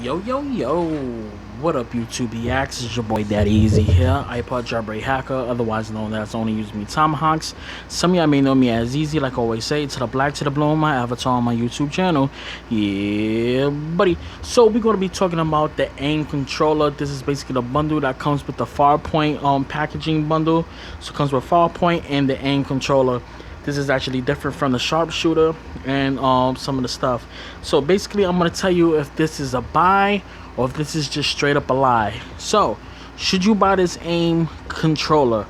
Yo, what up YouTube EX? It's your boy Daddy Easy here, ipod jailbreak hacker, otherwise known as Only Use Me Tomahawks. Some of y'all may know me as Easy, like I always say, to the black to the blue, my avatar on my YouTube channel. Yeah, buddy. So we're going to be talking about the AIM controller. This is basically the bundle that comes with the Farpoint packaging bundle. So it comes with Farpoint and the AIM controller. This is actually different from the Sharpshooter and some of the stuff. So basically, I'm going to tell you if this is a buy or if this is just straight up a lie. So, should you buy this AIM controller?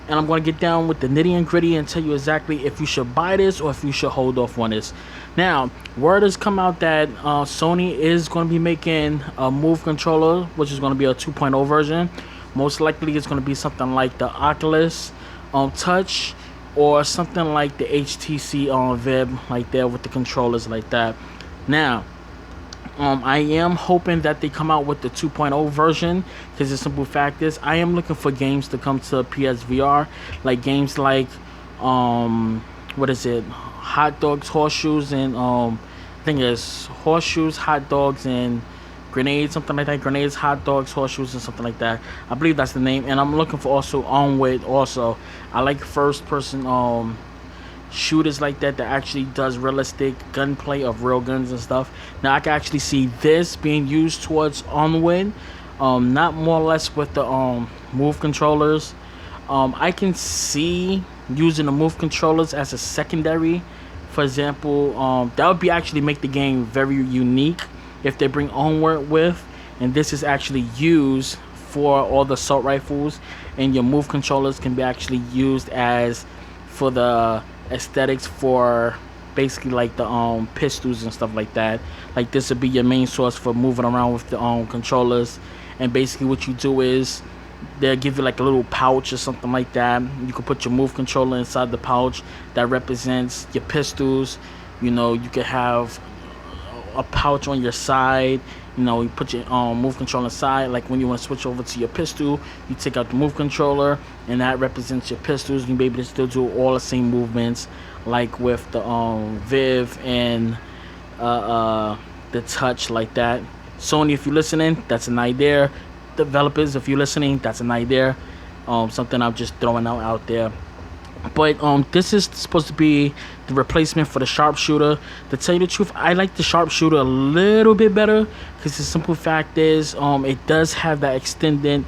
And I'm going to get down with the nitty and gritty and tell you exactly if you should buy this or if you should hold off on this. Now, word has come out that Sony is going to be making a Move controller, which is going to be a 2.0 version. Most likely, it's going to be something like the Oculus Touch, or something like the HTC Vive, like that, with the controllers like that. Now, I am hoping that they come out with the 2.0 version, because the simple fact is I am looking for games to come to PSVR, like games like what is it, hot dogs, horseshoes, and I think it's horseshoes, hot dogs, and grenades, something like that. Grenades, hot dogs, horseshoes, and something like that. I believe that's the name. And I'm looking for also Onward. Also, I like first person shooters like that actually does realistic gunplay of real guns and stuff. Now I can actually see this being used towards Onward, not more or less with the Move controllers. I can see using the Move controllers as a secondary. For example, that would be actually make the game very unique if they bring Onward with, and this is actually used for all the assault rifles, and your Move controllers can be actually used as for the aesthetics for basically like the pistols and stuff like that. Like this would be your main source for moving around with the controllers, and basically what you do is they'll give you like a little pouch or something like that. You can put your Move controller inside the pouch that represents your pistols. You know, you could have a pouch on your side. You know, you put your Move controller inside. Like when you want to switch over to your pistol, you take out the Move controller, and that represents your pistols. You'll be able to still do all the same movements, like with the Vive and the Touch, like that. Sony, if you're listening, that's an idea. Developers, if you're listening, that's an idea. Something I'm just throwing out there. But this is supposed to be the replacement for the Sharpshooter. To tell you the truth, I like the Sharpshooter a little bit better, because the simple fact is it does have that extended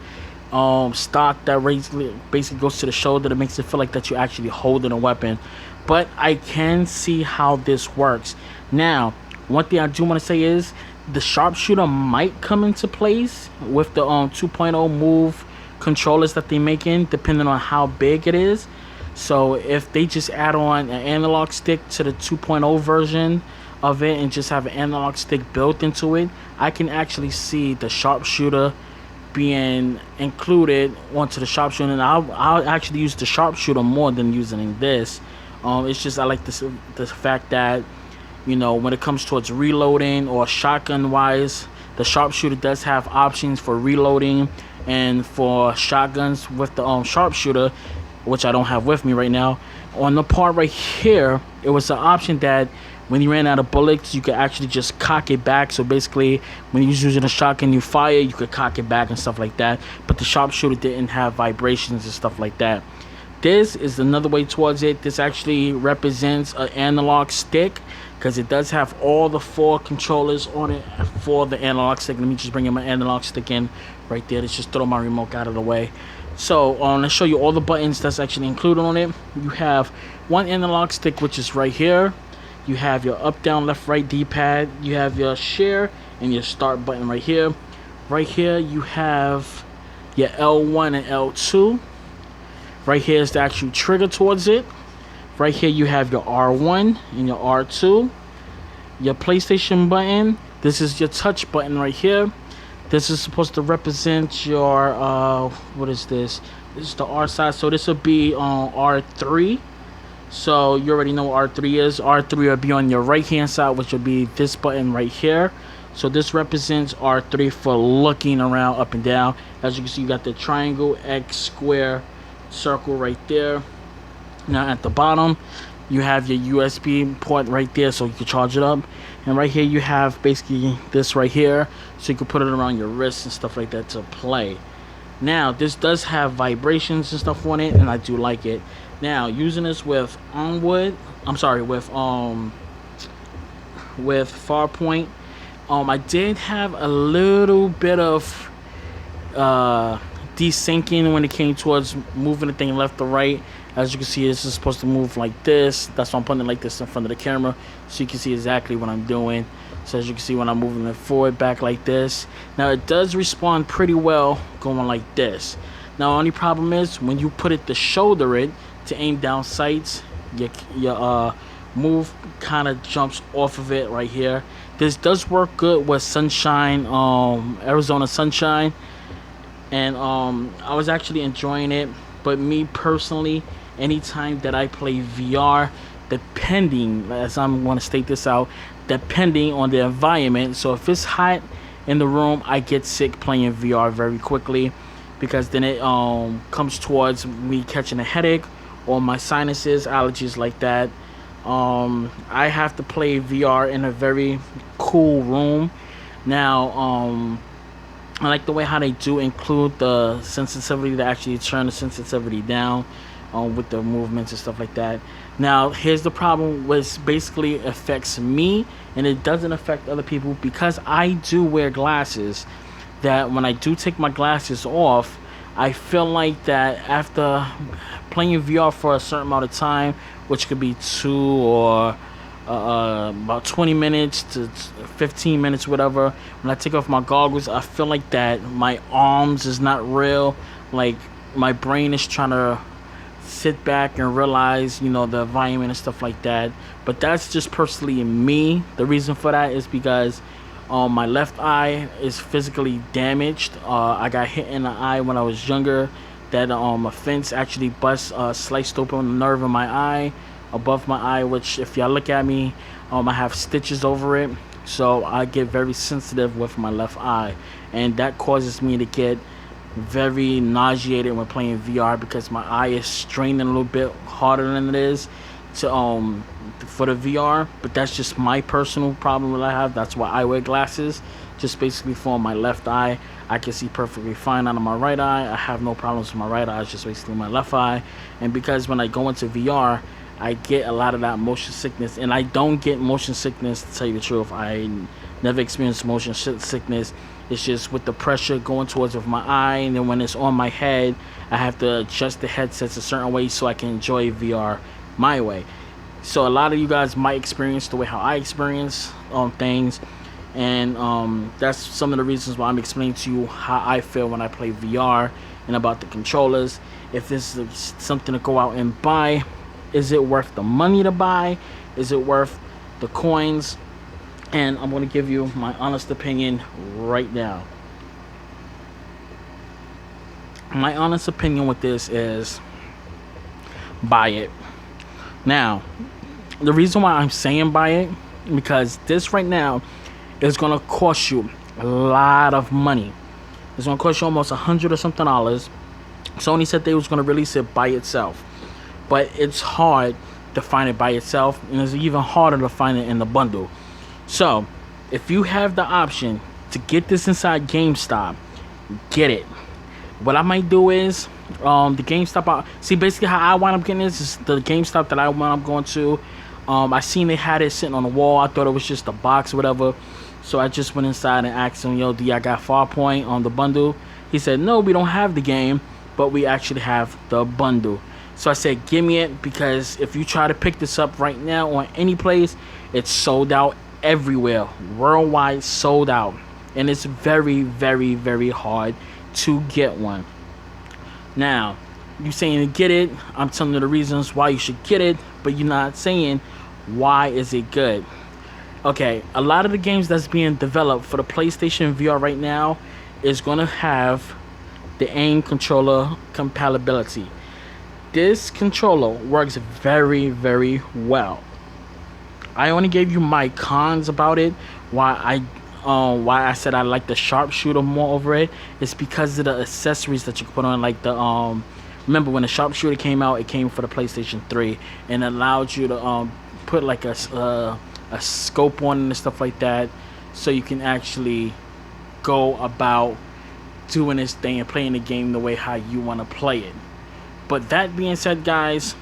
stock that basically goes to the shoulder, that makes it feel like that you're actually holding a weapon. But I can see how this works. Now, one thing I do want to say is the Sharpshooter might come into place with the 2.0 Move controllers that they're making, depending on how big it is. So if they just add on an analog stick to the 2.0 version of it and just have an analog stick built into it, I can actually see the Sharpshooter being included onto the Sharpshooter. And I'll actually use the Sharpshooter more than using this. It's just I like the fact that, you know, when it comes towards reloading or shotgun wise, the Sharpshooter does have options for reloading and for shotguns with the Sharpshooter, which I don't have with me right now. On the part right here, it was an option that when you ran out of bullets, you could actually just cock it back. So basically, when you're using a shotgun, you fire, you could cock it back and stuff like that. But the Sharpshooter didn't have vibrations and stuff like that. This is another way towards it. This actually represents an analog stick, because it does have all the 4 controllers on it for the analog stick. Let me just bring in my analog stick in right there. Let's just throw my remote out of the way. So let's show you all the buttons that's actually included on it. You have one analog stick, which is right here. You have your up, down, left, right D-pad. You have your share and your start button right here. Right here you have your L1 and L2. Right here is the actual trigger towards it. Right here you have your R1 and your R2. Your PlayStation button. This is your touch button right here. This is supposed to represent your what is this? This is the R side, so this will be on R3. So you already know what R3 is. R3 will be on your right hand side, which will be this button right here. So this represents R3 for looking around up and down. As you can see, you got the triangle, X, square, circle right there. Now at the bottom, you have your USB port right there, so you can charge it up. And right here you have basically this right here, so you can put it around your wrists and stuff like that to play. Now this does have vibrations and stuff on it, and I do like it. Now using this with with Farpoint, I did have a little bit of desyncing when it came towards moving the thing left to right. As you can see, this is supposed to move like this. That's why I'm putting it like this in front of the camera, so you can see exactly what I'm doing. So as you can see, when I'm moving it forward, back like this. Now it does respond pretty well going like this. Now only problem is when you put it to shoulder it to aim down sights, your move kind of jumps off of it right here. This does work good with sunshine, Arizona sunshine, and I was actually enjoying it. But me personally, anytime that I play VR, depending, as I'm going to state this out, depending on the environment. So if it's hot in the room, I get sick playing VR very quickly, because then it comes towards me catching a headache or my sinuses, allergies like that. I have to play VR in a very cool room. Now, I like the way how they do include the sensitivity to actually turn the sensitivity down with the movements and stuff like that. Now, here's the problem, which basically affects me, and it doesn't affect other people, because I do wear glasses, that when I do take my glasses off, I feel like that after playing VR for a certain amount of time, which could be 2 or about 20 minutes to 15 minutes, whatever, when I take off my goggles, I feel like that my arms is not real. Like my brain is trying to sit back and realize, the environment and stuff like that. But that's just personally me. The reason for that is because my left eye is physically damaged. I got hit in the eye when I was younger. That a fence actually sliced open the nerve in my eye, above my eye, which if y'all look at me, I have stitches over it. So I get very sensitive with my left eye, and that causes me to get very nauseated when playing VR, because my eye is straining a little bit harder than it is to for the VR. But that's just my personal problem that I have. That's why I wear glasses, just basically for my left eye. I can see perfectly fine out of my right eye. I have no problems with my right eye. It's just basically my left eye. And because when I go into VR, I get a lot of that motion sickness, and I don't get motion sickness, to tell you the truth. I never experienced motion sickness. It's just with the pressure going towards with my eye, and then when it's on my head, I have to adjust the headsets a certain way so I can enjoy VR my way. So a lot of you guys might experience the way how I experience things, and that's some of the reasons why I'm explaining to you how I feel when I play VR and about the controllers. If this is something to go out and buy, is it worth the money to buy? Is it worth the coins? And I'm going to give you my honest opinion right now. My honest opinion with this is buy it. Now, the reason why I'm saying buy it, because this right now is going to cost you a lot of money. It's going to cost you almost $100 or something. Sony said they was going to release it by itself, but it's hard to find it by itself, and it's even harder to find it in the bundle. So if you have the option to get this inside GameStop, get it. What I might do is the GameStop, see, basically how I wind up getting this is the GameStop that I wound up going to. I seen they had it sitting on the wall. I thought it was just a box or whatever, so I just went inside and asked him, yo, do y'all got Farpoint on the bundle? He said, no, we don't have the game, but we actually have the bundle. So I said, give me it, because if you try to pick this up right now on any place, it's sold out everywhere, worldwide, sold out, and it's very, very, very hard to get one. Now, you saying to get it, I'm telling you the reasons why you should get it, but you're not saying why is it good. Okay, a lot of the games that's being developed for the PlayStation VR right now is going to have the aim controller compatibility. This controller works very, very well. I only gave you my cons about it. Why I said I like the Sharpshooter more over it is because of the accessories that you can put on, like the remember when the Sharpshooter came out, it came for the PlayStation 3 and allowed you to put like a a scope on it and stuff like that, so you can actually go about doing this thing and playing the game the way how you want to play it. But that being said, guys,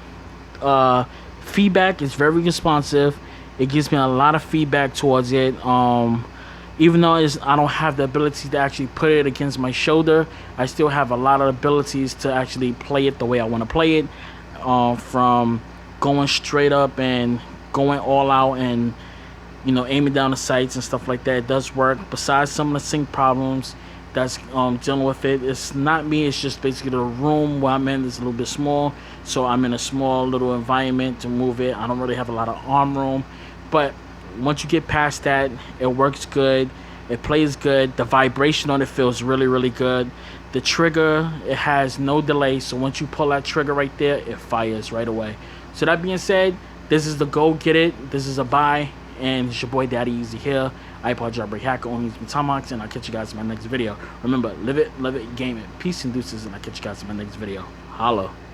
feedback is very responsive. It gives me a lot of feedback towards it. Even though I don't have the ability to actually put it against my shoulder, I still have a lot of abilities to actually play it the way I want to play it. From going straight up and going all out and, you know, aiming down the sights and stuff like that. It does work. Besides some of the sync problems that's dealing with it, it's not me. It's just basically the room where I'm in is a little bit small, so I'm in a small little environment to move it. I don't really have a lot of arm room, but once you get past that, it works good. It plays good. The vibration on it feels really, really good. The trigger, it has no delay, so once you pull that trigger right there, it fires right away. So that being said, this is the go get it. This is a buy, and it's your boy Daddy Easy here. iPod Jailbreak Hacker, only use me tomahawks, and I'll catch you guys in my next video. Remember, live it, love it, game it. Peace and deuces, and I'll catch you guys in my next video. Holla.